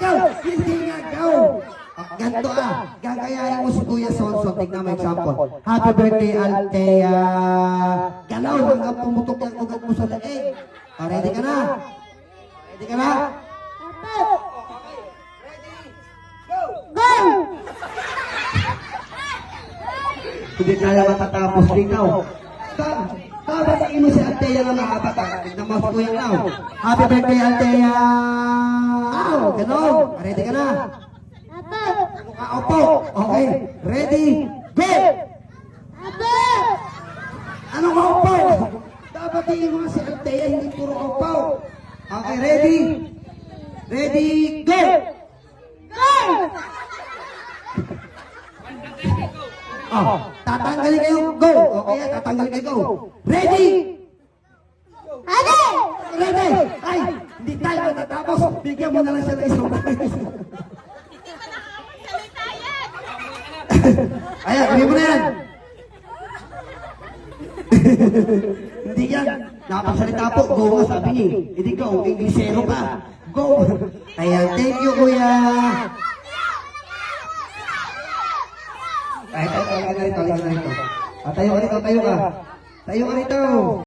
Go! Hindi nga, go! Ganto gagayahin mo si Kuya Sonson. Tignan mo example. Happy birthday, Althea. Galaw, hanggang pumutok yung ugat mo sa leeg. Ready ka na? Ready ka na? Go! Hindi tayo matatapos dito. Babatiin mo si Althea na makabata. Tignan mo si Kuya Lau. Happy birthday, Althea. Ganon. Ready ka na? Opo. Okay. Ready? Go! Apo! Anong opo? Babatiin mo si Althea, hindi puro opo. Okay, ready? Ready? Go! Go! Tatanggalin kayo. Go! Okay, tatanggalin kayo. Go! Ready? Ate! Ready? Ay, hindi tayo matatapos. Bigyan mo na lang siya ng isang beses. Ayan, gawin mo na yan. Hindi yan. Napagsalita po. Go nga sabi niya. Hindi go. Inglesero ka. Go. Ayan, thank you, Kuya. Ay, tayo ka rito. Tayo ka rito. Tayo ka rito.